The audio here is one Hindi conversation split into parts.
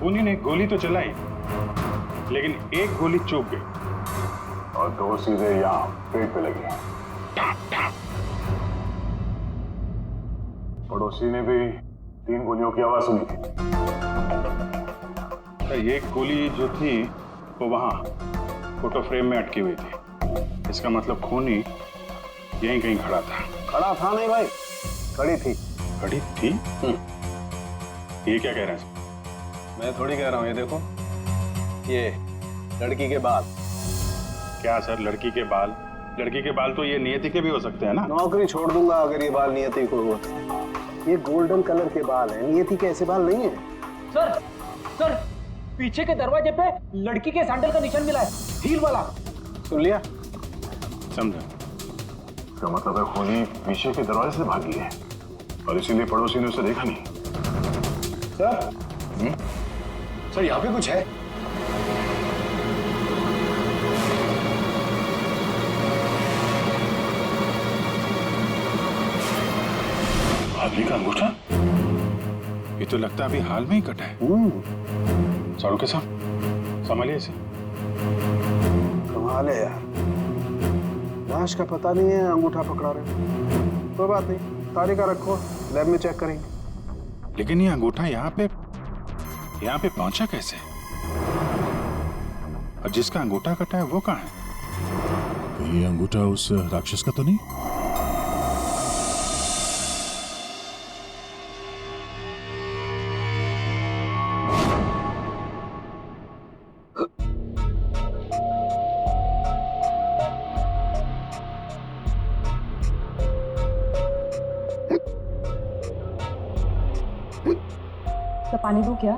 खूनी ने गोली तो चलाई, लेकिन एक गोली चूक गई और दो सीधे यहाँ पेट पे लगी। पड़ोसी ने भी 3 गोलियों की आवाज सुनी थी। एक गोली जो थी वो वहां फोटो फ्रेम में अटकी हुई थी। इसका मतलब खूनी यहीं कहीं खड़ा था। खड़ा था नहीं भाई, खड़ी थी। खड़ी थी? ये क्या कह रहे हैं? मैं थोड़ी कह रहा हूँ, ये देखो, ये लड़की के बाल। क्या सर, लड़की के बाल? लड़की के बाल तो ये नियति के भी हो सकते हैं ना। नौकरी छोड़ दूंगा अगर ये बाल नियति को हो। ये गोल्डन कलर के बाल हैं, नियति के ऐसे बाल नहीं है। सर सर, पीछे के दरवाजे पे लड़की के सैंडल का निशान मिला है, हील वाला। सुन लिया? समझा। इसका मतलब है खूनी पीछे के दरवाजे से भागी है और इसीलिए पड़ोसी ने उसे देखा नहीं। सर, सर यहाँ पे कुछ है? आदमी का अंगूठा? ये तो लगता है अभी हाल में ही कटा है। साड़ू के साहब संभालिए इसे। कमाल है यार, लाश का पता नहीं है, अंगूठा पकड़ा रहे। कोई बात नहीं, तारीखा रखो, लैब में चेक करेंगे। लेकिन ये अंगूठा यहाँ पे पहुंचा कैसे? और जिसका अंगूठा कटा है वो कहाँ है? ये अंगूठा उस राक्षस का तो नहीं? तो पानी दो क्या?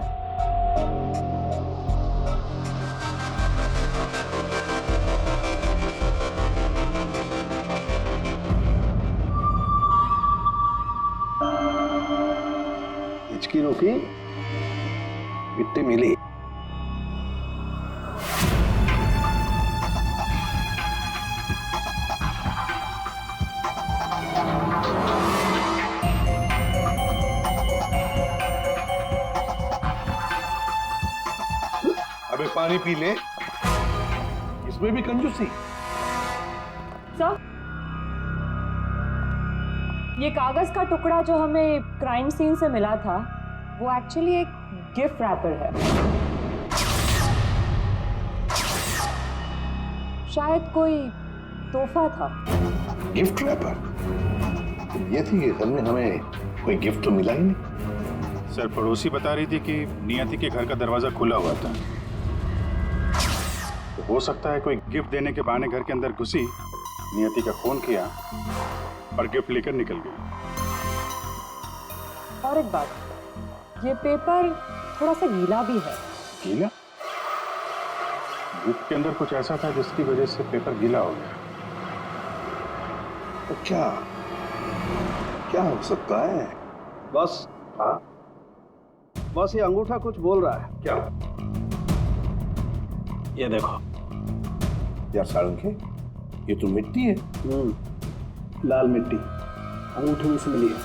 हिचकी रोकी, मिट्टी मिली। अबे पानी पी ले, इसमें भी कंजूसी। सर, ये कागज का टुकड़ा जो हमें क्राइम सीन से मिला था, वो एक्चुअली एक गिफ्ट रैपर है। शायद कोई तोहफा था। Gift wrapper? ये थी कि घर में हमें कोई गिफ्ट तो मिला ही नहीं। सर, पड़ोसी बता रही थी कि नियति के घर का दरवाजा खुला हुआ था, तो हो सकता है कोई गिफ्ट देने के बहाने घर के अंदर घुसी, नियति का फोन किया और गिफ्ट लेकर निकल गई। और एक बात, ये पेपर थोड़ा सा गीला भी है। गीला? गिफ्ट के अंदर कुछ ऐसा था जिसकी वजह से पेपर गीला हो गया। तो क्या क्या हो सकता है? बस, हाँ, बस ये अंगूठा कुछ बोल रहा है। क्या? ये देखो। यार सारंगे, ये तो मिट्टी है। लाल मिट्टी अंगूठे में से मिली है।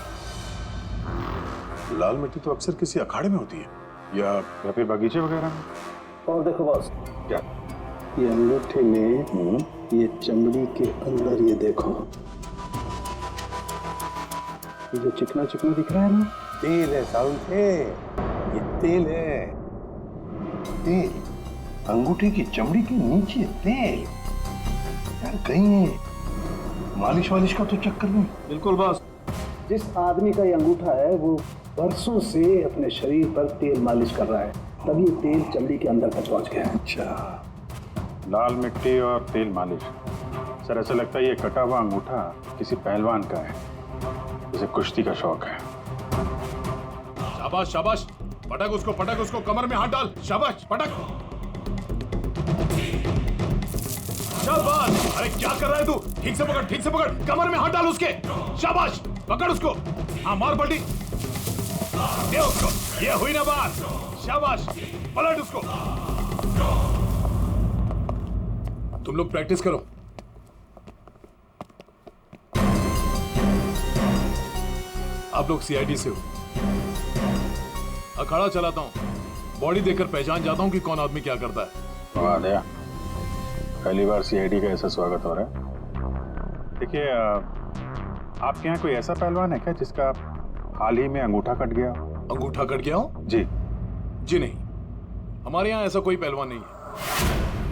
लाल मिट्टी तो अक्सर किसी अखाड़े में होती है, या फिर बगीचे वगैरह में। और देखो बॉस, क्या? ये अंगूठे में ये चमड़ी के अंदर, ये देखो, ये जो चिकना चिकना दिख रहा है ना, तेल है सारंगे, ये तेल है। तेल अंगूठे की चमड़ी के नीचे, तेल। यार कहीं मालिश वालिश का तो चक्कर नहीं? बिल्कुल बॉस। जिस आदमी का ये अंगूठा है वो बरसों से अपने शरीर पर तेल मालिश कर रहा है, तभी ये तेल चमड़ी के अंदर तक पहुंच गया है। अच्छा, लाल मिट्टी और तेल मालिश। सर, ऐसा लगता है ये कटा हुआ अंगूठा किसी पहलवान का है, जिसे कुश्ती का शौक है। शाबाश शाबाश, पटक उसको, कमर में हाथ डाल। शाबाश, पटक। शाबाश। अरे क्या कर रहा है तू? ठीक से पकड़, कमर में हाथ डाल उसके। शाबाश, पकड़ उसको। हाँ, मार पलटी दे उसको। ये हुई ना बात। शाबाश, पलट उसको। तुम लोग प्रैक्टिस करो। आप लोग सीआईडी से हो। अखाड़ा चलाता हूं, बॉडी देखकर पहचान जाता हूँ कि कौन आदमी क्या करता है। वाह दया, पहली बार सीआईडी का ऐसा स्वागत हो रहा है। देखिए, आपके यहाँ कोई ऐसा पहलवान है क्या जिसका हाल ही में अंगूठा कट गया? अंगूठा कट गया हो? जी। जी नहीं, हमारे यहाँ ऐसा कोई पहलवान नहीं है।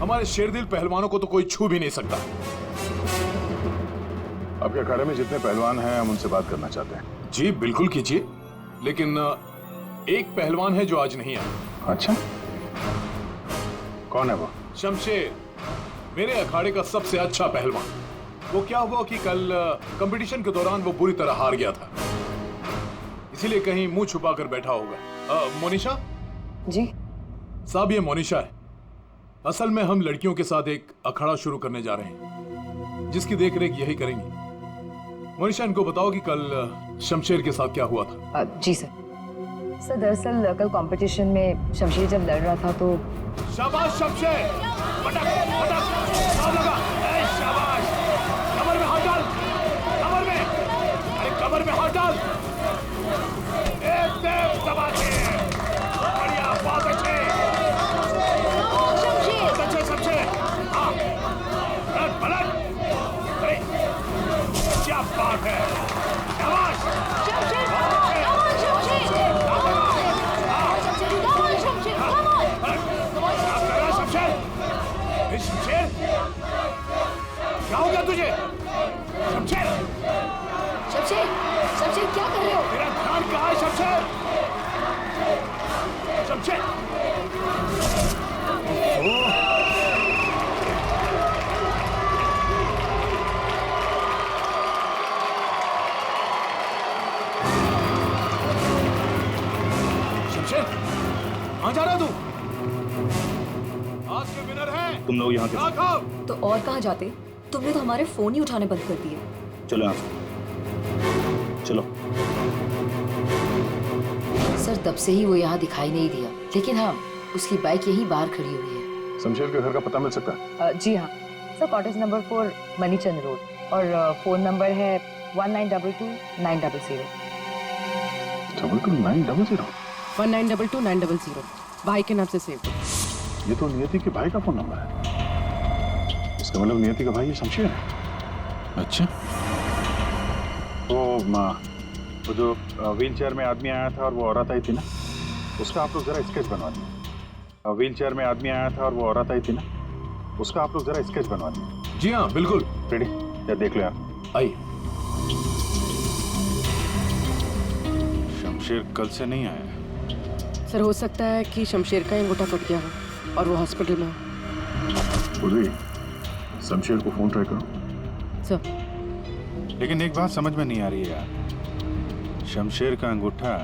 हमारे शेरदिल पहलवानों को तो कोई छू भी नहीं सकता। आपके अखाड़े में जितने पहलवान हैं हम उनसे बात करना चाहते हैं। जी बिल्कुल कीजिए, लेकिन एक पहलवान है जो आज नहीं आया। अच्छा, कौन है वो? शमशेर, मेरे अखाड़े का सबसे अच्छा पहलवान। वो क्या हुआ कि कल कंपटीशन के दौरान वो बुरी तरह हार गया था, इसीलिए कहीं मुंह छुपाकर बैठा होगा। मोनिशा जी। साहब, ये मोनिशा है। असल में हम लड़कियों के साथ एक अखाड़ा शुरू करने जा रहे हैं, जिसकी देखरेख यही करेंगी। मोनिशा, इनको बताओ कि कल शमशेर के साथ क्या हुआ था। जी सर। सर दरअसल कल कंपटीशन में शमशेर जब लड़ रहा था तो शाबाश शमशेर, पटक पटक, दाव लगा। ए, शाबाश, कमर में हाथ डाल, कमर में, अरे कमर में हाथ डाल। एकदम दबाके, बढ़िया, बहुत अच्छे, बहुत अच्छे शमशेर। हाँ, पलट पलट, अरे क्या बात है, शाबाश, बहुत अच्छे। शमशेर, क्या हो गया तुझे? शमशेर, शमशेर, शमशेर क्या कर रहे हो? तेरा ध्यान कहाँ है शमशेर? शमशेर, शमशेर, कहाँ जा रहा है तू? आज के विनर है तुम लोग यहाँ राघव। तो और कहाँ जाते? तुमने तो हमारे फोन ही उठाने बंद कर दिए। चलो यहाँ से, चलो। सर तब से ही वो यहाँ दिखाई नहीं दिया, लेकिन हाँ, उसकी बाइक यहीं बाहर खड़ी हुई है। शमशेर के घर का पता मिल सकता है? जी हाँ सर, कॉटेज नंबर 4 मनीचंद रोड, और फोन नंबर है 1922-900। 900? 1922-900 भाई के नाम से सेव करो। ये तो नियति के भाई का फोन नंबर है। इसका मतलब नियति का भाई ये शमशेर है। अच्छा, वो जो व्हील चेयर में आदमी आया था और वो औरत आई थी ना, उसका आप लोग जरा स्केच बनवा दीजिए। व्हील चेयर में आदमी आया था और वो औरत आई थी ना, उसका आप लोग जरा स्केच बनवा दीजिए। जी हाँ बिल्कुल। रेडी? या देख लो आप। आइए। शमशेर कल से नहीं आया। सर हो सकता है कि शमशेर का अंगूठा कट गया हो और वो हॉस्पिटल में हो। पूरी, शमशेर को फोन ट्राई करो। सर लेकिन एक बात समझ में नहीं आ रही है यार, शमशेर का अंगूठा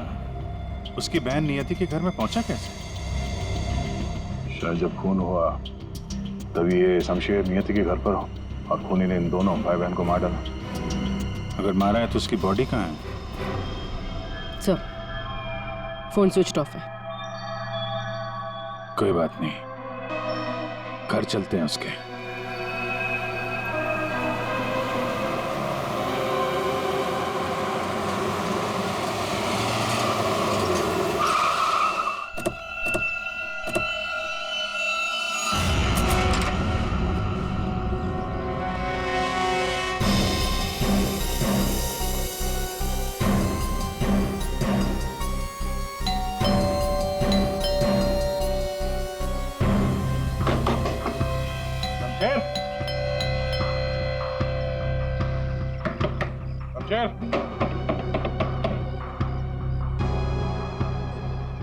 उसकी बहन नियति के घर में पहुंचा कैसे? शायद जब खून हुआ तभी ये शमशेर नियति के घर पर हो और खूनी ने इन दोनों भाई बहन को मार डाला। अगर मारा है तो उसकी बॉडी कहाँ है? सर फोन स्विच ऑफ है। कोई बात नहीं, घर चलते हैं उसके।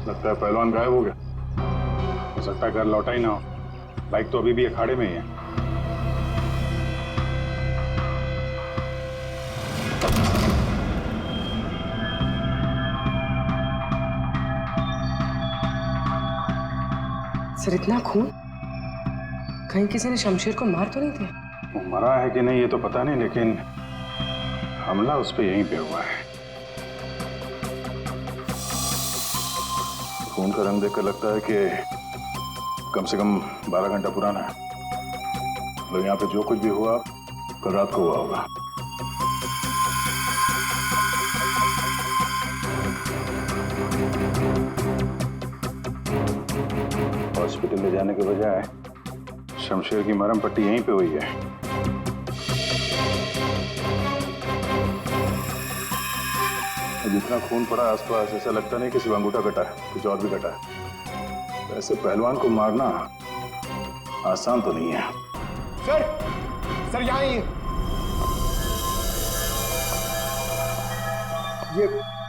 लगता है पहलवान गायब हो गया। हो सकता है घर लौटा ही ना हो। बाइक तो अभी भी अखाड़े में ही है। सर इतना खून, कहीं किसी ने शमशेर को मार तो नहीं दिया? वो मरा है कि नहीं ये तो पता नहीं, लेकिन हमला उस पर यहीं पे हुआ है। खून का रंग देखकर लगता है कि कम से कम 12 घंटा पुराना है। मतलब यहाँ पे जो कुछ भी हुआ कल रात को हुआ होगा। हॉस्पिटल ले जाने के बजाय शमशेर की मरहम पट्टी यहीं पे हुई है। जितना खून पड़ा आसपास ऐसा लगता नहीं कि सिर्फ अंगूठा कटा है, कुछ और भी कटा है। ऐसे पहलवान को मारना आसान तो नहीं है। सर यहाँ ये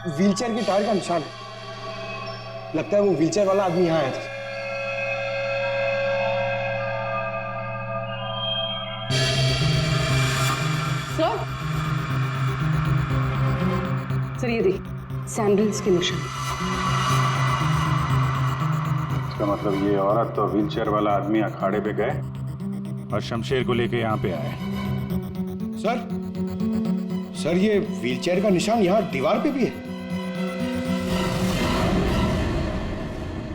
व्हीलचेयर की टायर का निशान है। लगता है वो व्हीलचेयर वाला आदमी यहाँ आया था। सर ये देखिए सैंडल्स के निशान। इसका मतलब ये औरत तो व्हीलचेयर वाला आदमी अखाड़े पे गए और शमशेर को लेके यहाँ पे आए। सर ये व्हीलचेयर का निशान यहाँ दीवार पे भी है।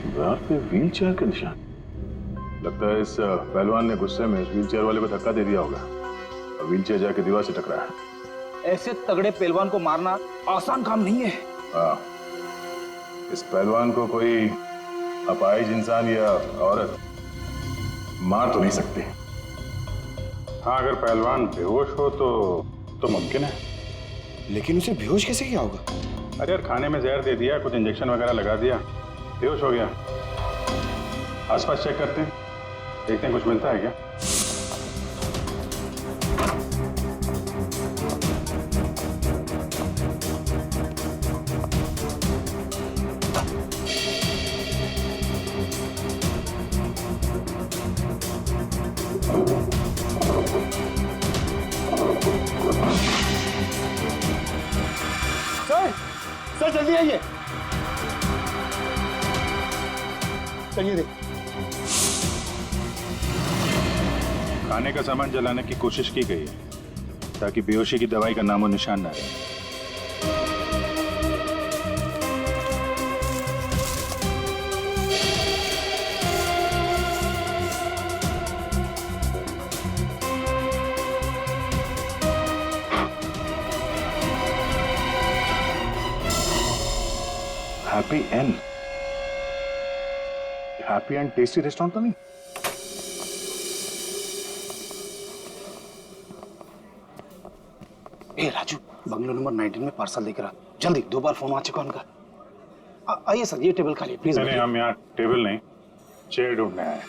दीवार पे व्हीलचेयर का निशान? लगता है इस पहलवान ने गुस्से में इस व्हीलचेयर वाले को धक्का दे दिया होगा और व्हीलचेयर जाके दीवार से टकराया। ऐसे तगड़े पहलवान को मारना आसान काम नहीं है। हाँ, इस पहलवान को कोई अपाहिज इंसान या औरत मार तो नहीं सकती। हाँ, अगर पहलवान बेहोश हो तो मुमकिन है। लेकिन उसे बेहोश कैसे किया होगा? अरे यार, खाने में जहर दे दिया, कुछ इंजेक्शन वगैरह लगा दिया, बेहोश हो गया। आसपास चेक करते हैं, देखते हैं कुछ मिलता है क्या। सर जल्दी आइए। चलिए देख। खाने का सामान जलाने की कोशिश की गई है ताकि बेहोशी की दवाई का नामो निशान ना रहे। हैप्पी एंड टेस्टी रेस्टोरेंट तो नहीं? ए राजू, बंगलो नंबर 19 में पार्सल लेकर आ। जल्दी, 2 बार फोन आ चुका उनका। आइए सर, ये टेबल खाली प्लीज। नहीं, हम यहाँ टेबल नहीं, चेयर ढूंढने आए।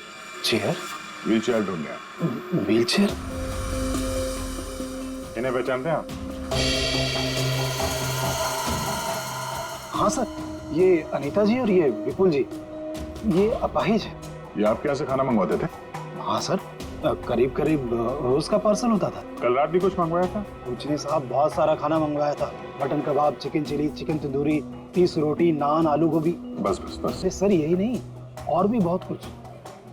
चेयर? व्हील चेयर ढूंढने आए। Wheel chair? इन्हें पहचानते हैं आप? हाँ सर, ये अनीता जी और ये विपुल जी, ये अपाहिज है। ये आपके यहाँ से खाना मंगवाते थे? हाँ सर, करीब करीब रोज का पार्सल होता था। कल रात भी कुछ मंगवाया था? कुछ नहीं साहब, बहुत सारा खाना मंगवाया था। मटन कबाब, चिकन चिली, चिकन तंदूरी, 30 रोटी, नान, आलू गोभी। बस बस बस। अरे सर, यही नहीं, और भी बहुत कुछ।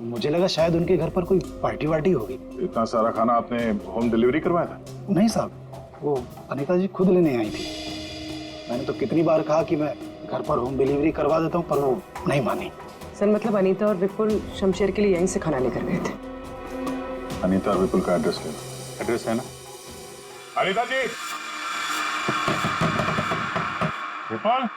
मुझे लगा शायद उनके घर पर कोई पार्टी वार्टी होगी। इतना सारा खाना आपने होम डिलीवरी करवाया था? नहीं साहब, वो अनीता जी खुद लेने आई थी। मैंने तो कितनी बार कहा कि मैं घर पर होम डिलीवरी करवा देता हूँ, पर वो नहीं मानी। सर मतलब अनीता और विपुल शमशेर के लिए यहीं से खाना लेकर गए थे। अनीता और विपुल का एड्रेस ले लो। एड्रेस है ना? अनीता जी, विपुल,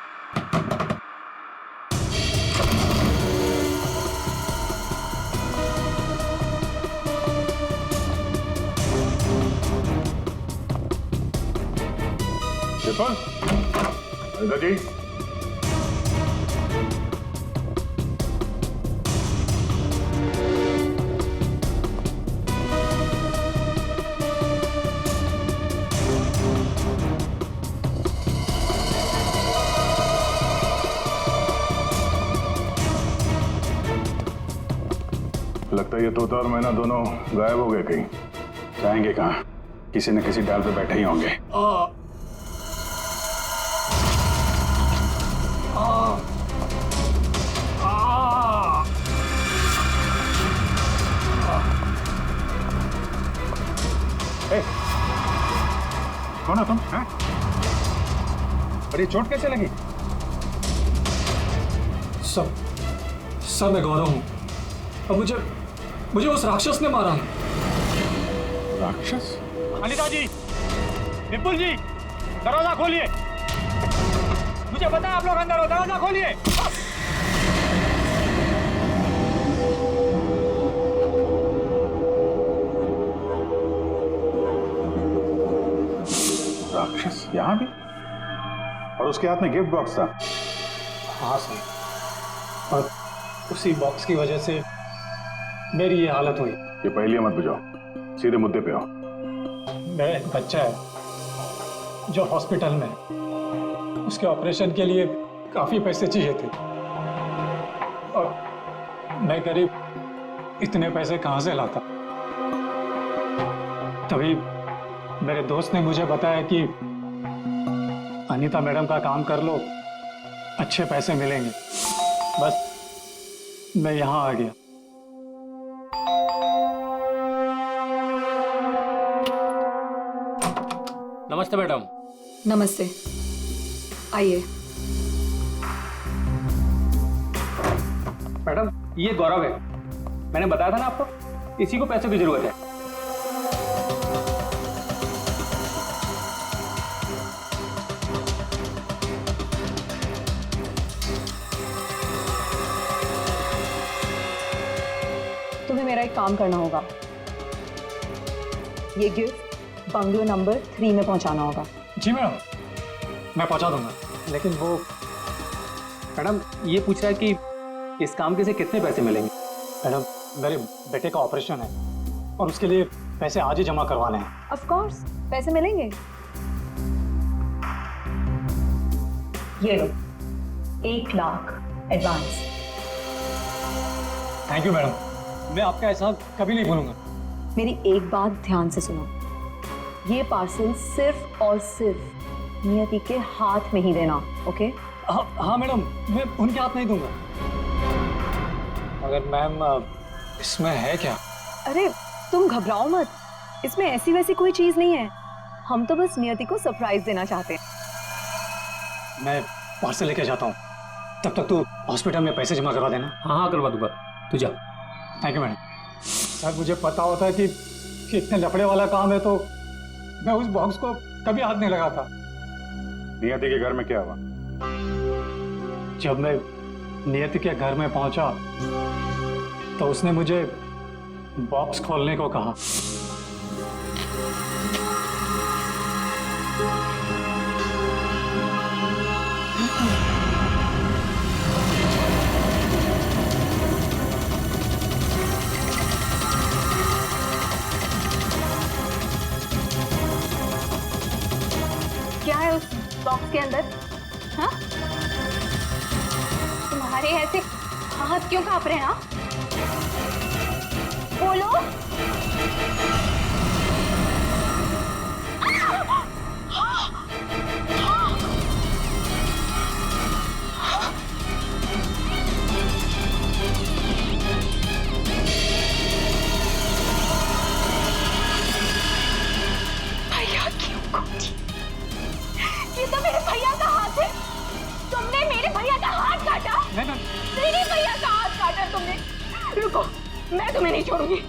विपुल, अनीता जी। लगता है ये तोता और मैना दोनों गायब हो गए कहीं। जाएंगे कहाँ? किसी न किसी डाल पे बैठे ही होंगे। कौन हो तुम? हैं? और ये चोट कैसे लगी? सर मैं गौरव हूँ। अब मुझे उस राक्षस ने मारा है। राक्षस? अनीता जी, विपुल जी, दरवाजा खोलिए। मुझे पता है आप लोग अंदर हो, दरवाजा खोलिए। यहाँ भी? और उसके हाथ में गिफ्ट बॉक्स था। हाँ सर, और उसी बॉक्स की वजह से मेरी ये हालत हुई। ये पहले मत बुझाओ, सीधे मुद्दे पे आओ। मेरा एक बच्चा है जो हॉस्पिटल में है। उसके ऑपरेशन के लिए काफी पैसे चाहिए थे और मैं करीब इतने पैसे कहाँ से लाता। तभी मेरे दोस्त ने मुझे बताया कि अनीता मैडम का काम कर लो, अच्छे पैसे मिलेंगे। बस मैं यहाँ आ गया। नमस्ते मैडम। नमस्ते, आइए। मैडम ये गौरव है, मैंने बताया था ना आपको, इसी को पैसों की जरूरत है। तुम्हें मेरा एक काम करना होगा। ये गिफ्ट बंगलो नंबर 3 में पहुंचाना होगा। जी मैडम, मैं पहुंचा दूंगा। लेकिन वो मैडम ये पूछ रहा है कि इस काम के से कितने पैसे मिलेंगे। मैडम, मेरे बेटे का ऑपरेशन है और उसके लिए पैसे आज ही जमा करवाने हैं। ऑफ कोर्स पैसे मिलेंगे। ये लो 1 lakh advance. Thank you madam, मैं आपका एहसान कभी नहीं भूलूंगा। मेरी एक बात ध्यान से सुनो, ये पार्सल सिर्फ और सिर्फ नियति के हाथ में ही देना, ओके? हाँ मैडम, मैं उनके हाथ नहीं दूंगा। मगर मैम इसमें है क्या? अरे तुम घबराओ मत, इसमें ऐसी वैसी कोई चीज नहीं है। हम तो बस नियति को सरप्राइज देना चाहते हैं। मैं पार्सल लेके जाता हूँ, तब तक तू हॉस्पिटल में पैसे जमा करवा देना। हाँ करवा दूंगा, तू जा। Thank you madam. सर मुझे पता होता कि इतने लफड़े वाला काम है तो मैं उस बॉक्स को कभी हाथ नहीं लगाता। नियति के घर में क्या हुआ? जब मैं नियति के घर में पहुंचा तो उसने मुझे बॉक्स खोलने को कहा। क्या है उस बॉक्स के अंदर? हाँ? तुम्हारे ऐसे हाथ क्यों कांप रहे हैं? हाँ? बोलो। भैया क्यों काटी? ये तो मेरे भैया का हाथ है। तुमने मेरे भैया का हाथ काटा? मेरे भैया का हाथ काटा तुमने। रुको, मैं तुम्हें नहीं छोड़ूंगी।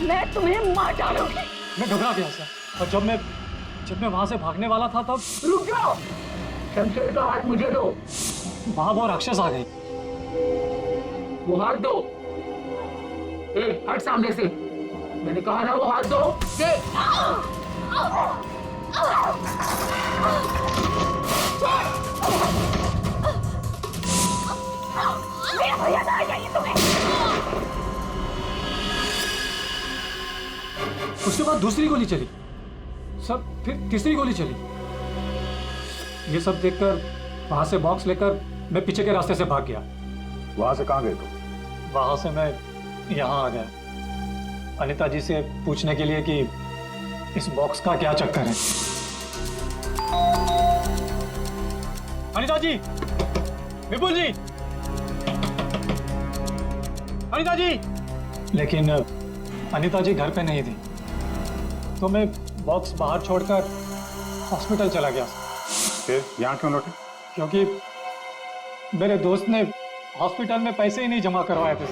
मैं तुम्हें मार डालूंगी। मैं घबरा गया सर, और जब मैं वहां से भागने वाला था तब रुक जाओ, शमशेर का हाथ मुझे दो। वहां वो राक्षस आ गई। वो हाथ दो। ए, हट सामने से। मैंने कहा ना वो हाथ दो। दे। मेरा भैया कहाँ चाहिए तुम्हें? उसके बाद दूसरी गोली चली, सब फिर तीसरी गोली चली। ये सब देखकर वहां से बॉक्स लेकर मैं पीछे के रास्ते से भाग गया। वहां से कहाँ गए तुम? वहां से मैं यहाँ आ गया अनीता जी से पूछने के लिए कि इस बॉक्स का क्या चक्कर है। अनीता जी, विपुल जी, अनीता जी। लेकिन अनीता जी घर पे नहीं थी, तो मैं बॉक्स बाहर छोड़कर हॉस्पिटल चला गया। फिर यहाँ क्यों लौटे? क्योंकि मेरे दोस्त ने हॉस्पिटल में पैसे ही नहीं जमा करवाए थे।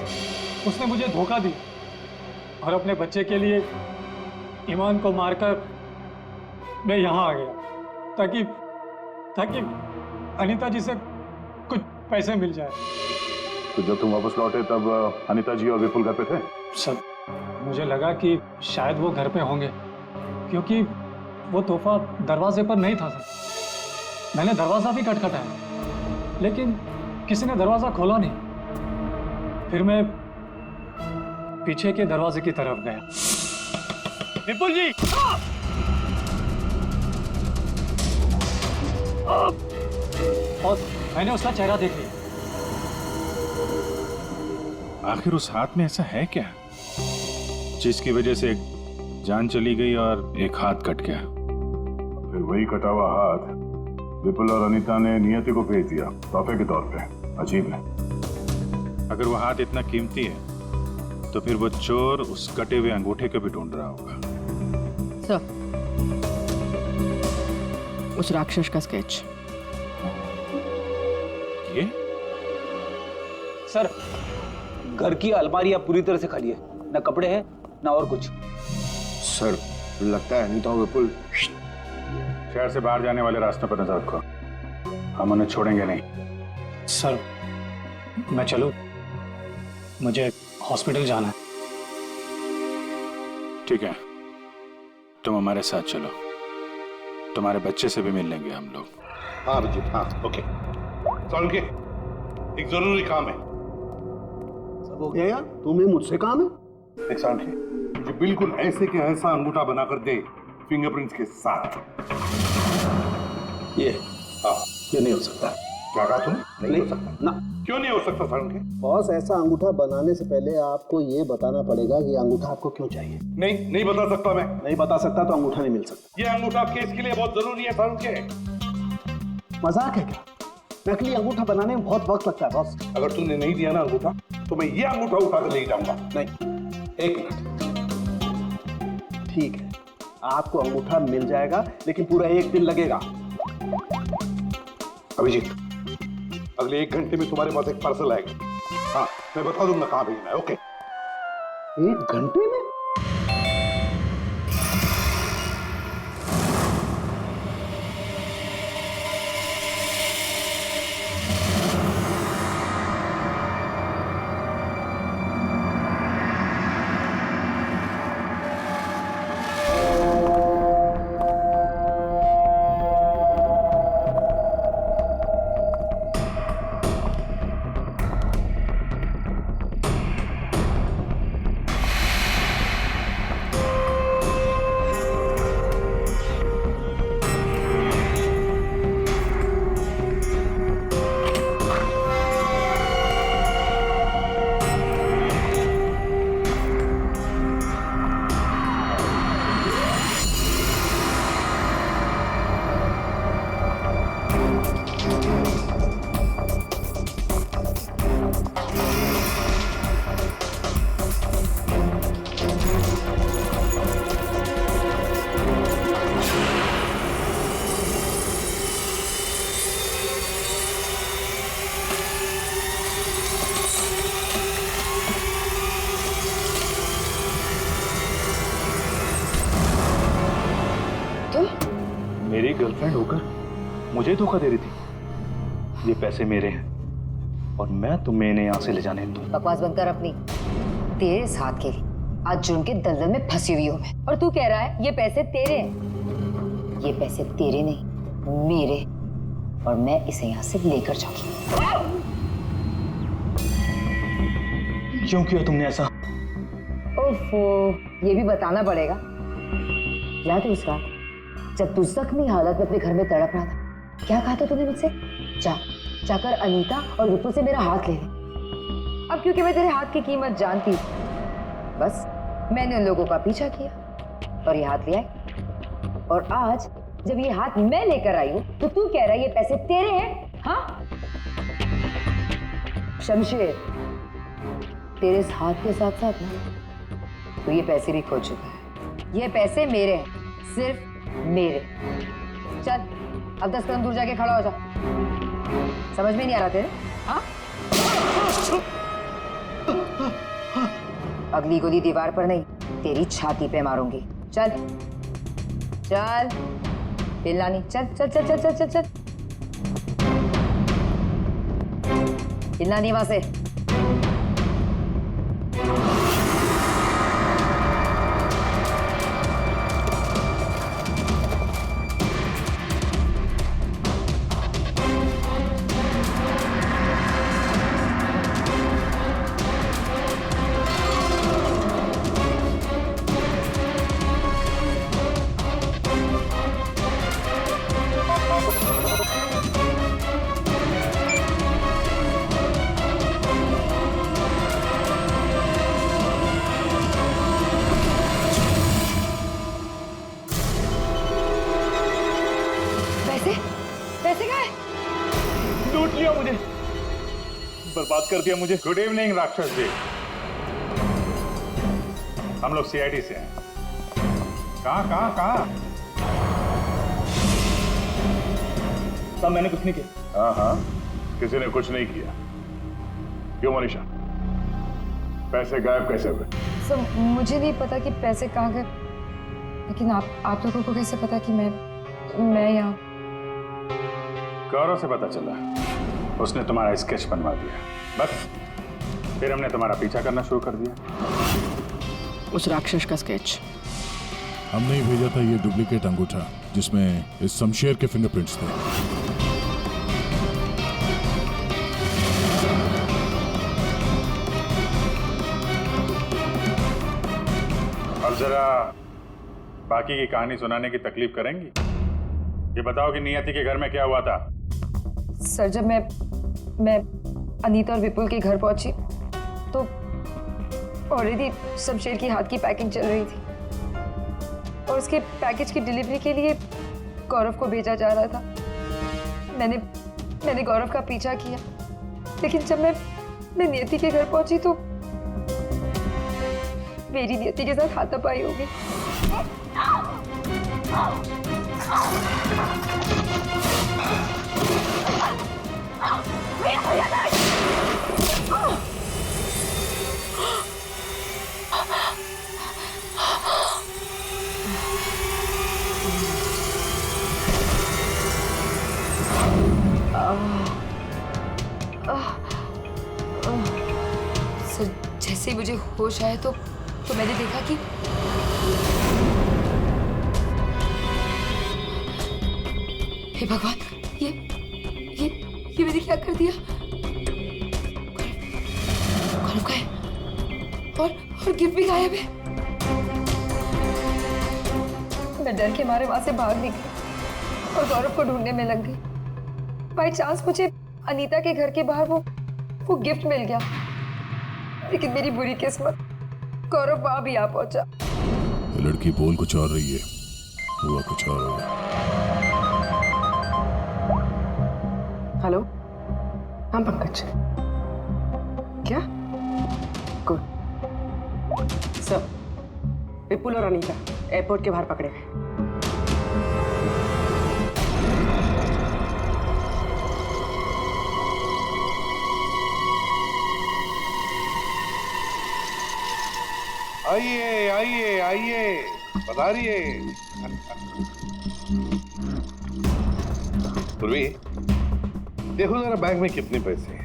उसने मुझे धोखा दी और अपने बच्चे के लिए ईमान को मारकर मैं यहाँ आ गया ताकि अनीता जी से कुछ पैसे मिल जाए। तो जब तुम वापस लौटे तब अनीता जी और विपुल घर पे थे? सर मुझे लगा कि शायद वो घर पे होंगे, क्योंकि वो तोहफा दरवाजे पर नहीं था सर। मैंने दरवाजा भी खटखटाया, लेकिन किसी ने दरवाजा खोला नहीं। फिर मैं पीछे के दरवाजे की तरफ गया। विपुल जी! और मैंने उसका चेहरा देख लिया। आखिर उस हाथ में ऐसा है क्या जिसकी वजह से एक जान चली गई और एक हाथ कट गया? फिर वही कटा हुआ हाथ विपुल और अनीता ने नियति को भेज दिया तोहफे के तौर पे। अजीब है। अगर वो हाथ इतना कीमती है तो फिर वो चोर उस कटे हुए अंगूठे को भी ढूंढ रहा होगा। सर, उस राक्षस का स्केच। ये सर, घर की अलमारियां पूरी तरह से खाली है, ना कपड़े हैं ना और कुछ। सर, लगता है अनीता और विपुल शहर से बाहर जाने वाले रास्तों पर नजर रखो, हम उन्हें छोड़ेंगे नहीं। सर, मैं चलूं? मुझे हॉस्पिटल जाना है। ठीक है, तुम हमारे साथ चलो, तुम्हारे बच्चे से भी मिल लेंगे हम लोग। हाँ अभिजीत, हाँ, ओके। सालुंके, एक जरूरी काम है। सब हो गया यार, तुम्हें मुझसे काम है? एक सालुंके, मुझे बिल्कुल ऐसे के ऐसा अंगूठा बनाकर दे, फिंगरप्रिंट्स के साथ। ये नहीं हो सकता। क्या कहा तुमने? नहीं हो सकता ना। क्यों नहीं हो सकता सालुंके? बॉस, ऐसा अंगूठा बनाने से पहले आपको ये बताना पड़ेगा कि अंगूठा आपको क्यों चाहिए। नहीं बता सकता मैं। नहीं बता सकता तो अंगूठा नहीं मिल सकता। ये अंगूठा केस के लिए बहुत जरूरी है सालुंके। मजाक है क्या? नकली अंगूठा बनाने में बहुत वक्त लगता है बॉस। अगर तुमने नहीं दिया ना अंगूठा तो मैं ये अंगूठा उठाकर ले जाऊंगा। नहीं, एक मिनट। ठीक है, आपको अंगूठा मिल जाएगा, लेकिन पूरा 1 दिन लगेगा। अभिजीत, अगले 1 घंटे में तुम्हारे पास एक पार्सल आएगा। हाँ, मैं बता दूंगा कहाँ भेजना है। ओके? 1 घंटे में? मेरी गर्लफ्रेंड होकर मुझे धोखा दे रही थी। ये पैसे मेरे हैं और मैं तुम्हें इन्हें यहाँ से ले जाने दूं। बकवास बंद कर अपनी। तेरे साथ के आज जुर्म के दलदल में फंसी हुई हूँ मैं, और तू कह रहा है ये पैसे तेरे हैं। ये पैसे तेरे नहीं, मेरे, और मैं इसे यहाँ से लेकर जाऊंगी। क्यों किया तुमने ऐसा? ओफो, ये भी बताना पड़ेगा। याद है उस रात जब तू जख्मी हालत में अपने घर में तड़प रहा था, क्या कहा था तूने मुझसे? जाकर अनीता और विपुल से मेरा हाथ ले ले। अब क्योंकि मैं तेरे हाथ की कीमत जानती थी, बस मैंने उन लोगों का पीछा किया और ये हाथ ले आई। और आज जब ये हाथ मैं लेकर आई हूं तो तू कह रहा है ये पैसे तेरे हैं? हाँ शमशेर, तेरे इस हाथ के साथ साथ ना तो ये पैसे भी खो चुका है। ये पैसे मेरे हैं, सिर्फ मेरे। चल अब 10 कदम दूर जाके खड़ा हो जा। समझ में नहीं आ रहा तेरे? हाँ? अगली गोली दीवार पर नहीं, तेरी छाती पे मारूंगी। चल चल, हिलना नहीं। चल चल चल चल चल चल चल, हिलना नहीं वहां से। बर्बाद कर दिया मुझे। गुड इवनिंग राक्षस जी, हम लोग सीआईडी से हैं। कहाँ? साहब मैंने कुछ नहीं किया। हाँ, किसी ने कुछ नहीं किया। क्यों मनीषा, पैसे गायब कैसे हुए? सर मुझे नहीं पता कि पैसे कहाँ गए, लेकिन आप लोगों को कैसे पता कि मैं यहाँ? गौरव से पता चला, उसने तुम्हारा स्केच बनवा दिया, बस फिर हमने तुम्हारा पीछा करना शुरू कर दिया। उस राक्षस का स्केच हमने ही भेजा था, ये डुप्लीकेट अंगूठा जिसमें इस शमशेर के फिंगरप्रिंट्स थे। अब जरा बाकी की कहानी सुनाने की तकलीफ करेंगी? ये बताओ कि नियति के घर में क्या हुआ था? सर जब मैं अनीता और विपुल के घर पहुंची तो ऑलरेडी शमशेर की हाथ की पैकिंग चल रही थी और उसके पैकेज की डिलीवरी के लिए गौरव को भेजा जा रहा था। मैंने गौरव का पीछा किया, लेकिन जब मैं नियति के घर पहुंची तो मेरी नियति के साथ हाथापाई हो गई। सर जैसे ही मुझे होश आया तो मैंने देखा कि हे भगवान, ये मैंने क्या कर दिया? गौरव का है और गिफ्ट भी गायब है। मैं डर के मारे वहां से भाग निकली और गौरव को ढूंढने में लग गई। बाई चांस मुझे अनीता के घर के बाहर वो गिफ्ट मिल गया, लेकिन मेरी बुरी किस्मत गौरव वहां भी आ पहुंचा। लड़की बोल कुछ और रही है, हुआ कुछ और होगा। हेलो, हम पंकज। क्या? गुड सर, विपुल और अनीता एयरपोर्ट के बाहर पकड़े गए। आइए आइए आइए, पधारिए। पूर्वी, देखो जरा बैग में कितने पैसे हैं।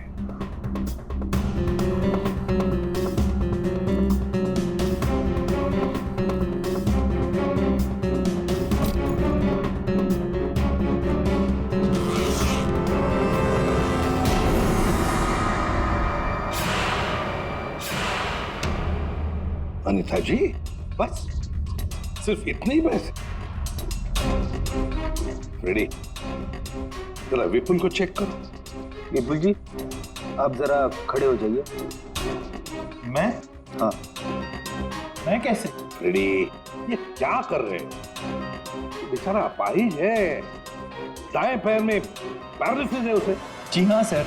अनीता जी, बस सिर्फ इतने ही पैसे? रेडी, जरा विपुल को चेक करो। विपुल जी, आप जरा खड़े हो जाइए। मैं? हाँ। मैं कैसे? रेडी, ये क्या कर रहे हो? बेचारा अपाहिज है, दाएं पैर में पैरालिसिस है उसे। जी हाँ सर।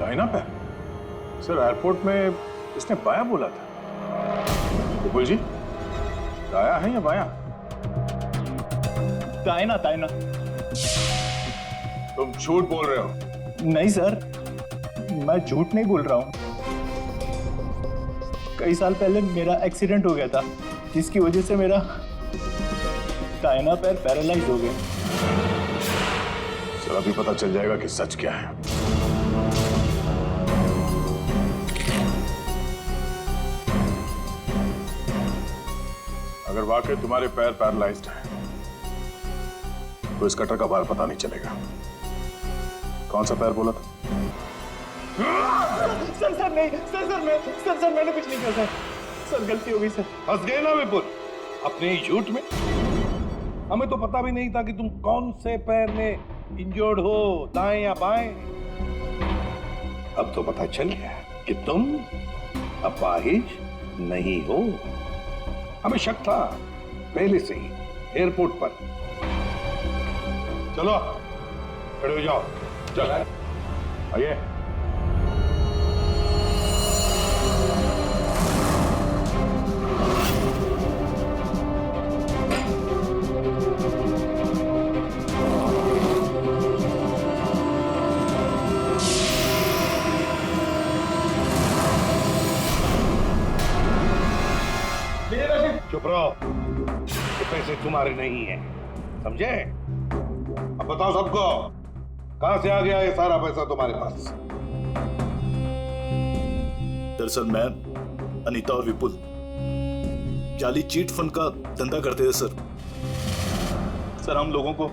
दाहिना पैर? सर एयरपोर्ट में इसने बायां बोला था। विपुल जी, दाया है या बायां? दायना दायना। तुम झूठ बोल रहे हो। नहीं सर, मैं झूठ नहीं बोल रहा हूँ। कई साल पहले मेरा एक्सीडेंट हो गया था, जिसकी वजह से मेरा दाहिना पैर पैरालाइज हो गया। सर अभी पता चल जाएगा कि सच क्या है। अगर वाकई तुम्हारे पैर पैरालाइज्ड है तो इस कटर का बार पता नहीं चलेगा। कौन सा पैर बोला था? सर नहीं, सर मैंने कुछ नहीं किया सर, गलती हो गई सर। फंस गए ना विपुल अपने ही झूठ में। हमें तो पता भी नहीं था कि तुम कौन से पैर में इंजर्ड हो, दाएं या बाएं। अब तो पता चल गया कि तुम अपाहिज नहीं हो। हमें शक था पहले से ही एयरपोर्ट पर। चलो खड़े हो जाओ। चल आइए। पैसे तुम्हारे नहीं है, समझे? अब बताओ सबको, कहां से आ गया ये सारा पैसा तुम्हारे पास? दरअसल मैं, अनीता और विपुल जाली चीट फंड का धंधा करते थे सर। सर हम लोगों को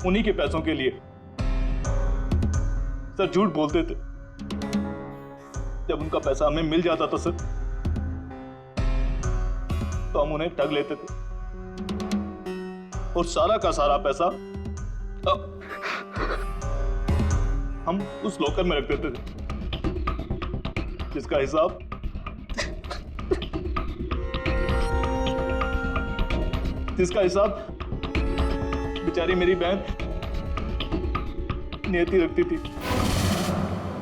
उन्हीं के पैसों के लिए सर झूठ बोलते थे। जब उनका पैसा हमें मिल जाता था सर, तो हम उन्हें ठग लेते थे और सारा का सारा पैसा हम उस लॉकर में रख देते थे, जिसका हिसाब बेचारी मेरी बहन नियति रखती थी।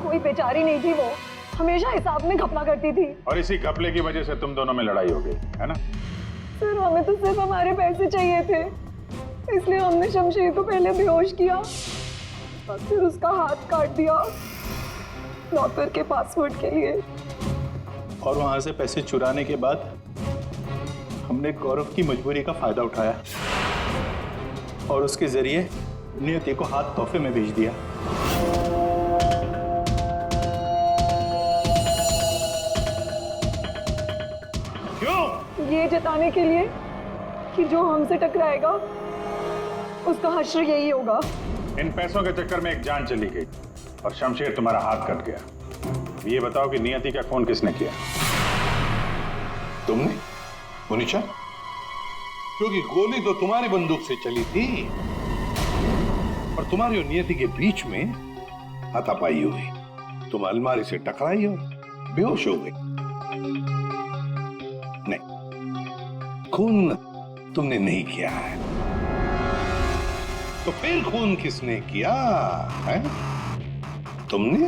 कोई बेचारी नहीं थी, वो हमेशा हिसाब में घपला करती थी। और इसी घपले की वजह से तुम दोनों में लड़ाई हो गई, है ना? सर हमें तो सिर्फ हमारे पैसे चाहिए थे, इसलिए हमने शमशेर को पहले बेहोश किया और फिर उसका हाथ काट दिया लॉकर के पासवर्ड के लिए। और वहां से पैसे चुराने के बाद हमने गौरव की मजबूरी का फायदा उठाया और उसके जरिए नियति को हाथ तोहफे में भेज दिया। क्यों? ये जताने के लिए कि जो हमसे टकराएगा उसका हश्र यही होगा। इन पैसों के चक्कर में एक जान चली गई और शमशेर तुम्हारा हाथ कट गया। ये बताओ कि नियति का खून किसने किया? तुमने? मुनीचा? क्योंकि गोली तो तुम्हारी बंदूक से चली थी और तुम्हारी और नियति के बीच में हाथापाई हुई। तुम अलमारी से टकराई और बेहोश हो गई। नहीं, खून तुमने नहीं किया है। तो फिर खून किसने किया है? तुमने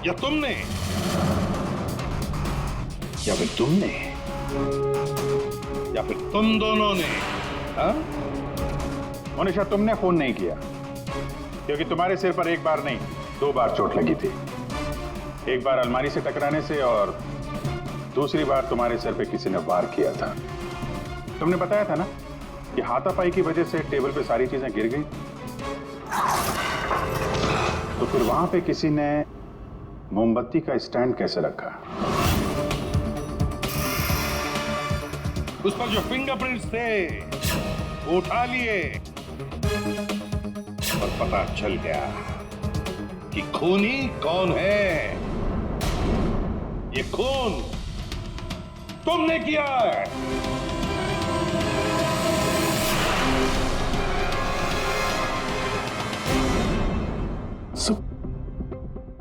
या तुमने या फिर तुमने या फिर तुम दोनों ने? हाँ? मोनिशा, तुमने खून नहीं किया क्योंकि तुम्हारे सिर पर एक बार नहीं 2 बार चोट लगी थी। एक बार अलमारी से टकराने से और दूसरी बार तुम्हारे सिर पे किसी ने वार किया था। तुमने बताया था ना कि हाथापाई की वजह से टेबल पे सारी चीजें गिर गई। तो फिर वहां पे किसी ने मोमबत्ती का स्टैंड कैसे रखा? उस पर जो फिंगरप्रिंट्स थे वो उठा लिए और पता चल गया कि खूनी कौन है। ये खून तुमने किया है।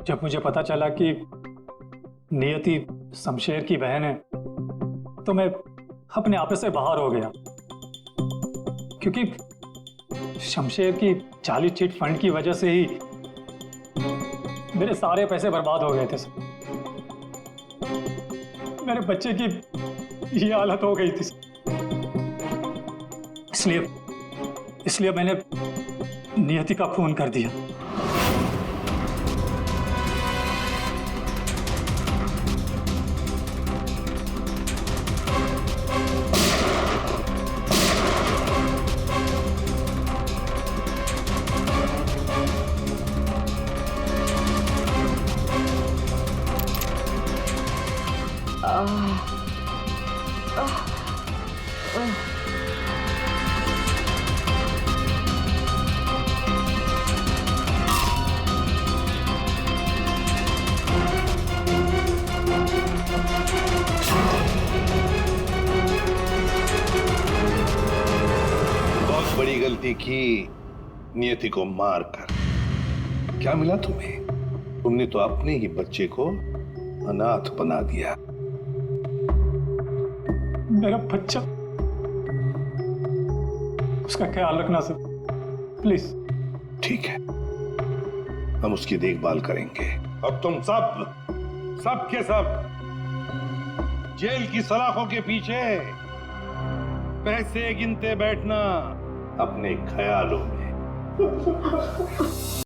जब मुझे पता चला कि नियति शमशेर की बहन है तो मैं अपने आप से बाहर हो गया, क्योंकि शमशेर की जाली चिट फंड की वजह से ही मेरे सारे पैसे बर्बाद हो गए थे। मेरे बच्चे की ये हालत हो गई थी, इसलिए मैंने नियति का खून कर दिया। बड़ी गलती की नियति को मारकर। क्या मिला तुम्हें? तुमने तो अपने ही बच्चे को अनाथ बना दिया। मेरा बच्चा, उसका ख्याल रखना सर, प्लीज। ठीक है, हम उसकी देखभाल करेंगे। अब तुम सब के सब जेल की सलाखों के पीछे पैसे गिनते बैठना अपने ख्यालों में।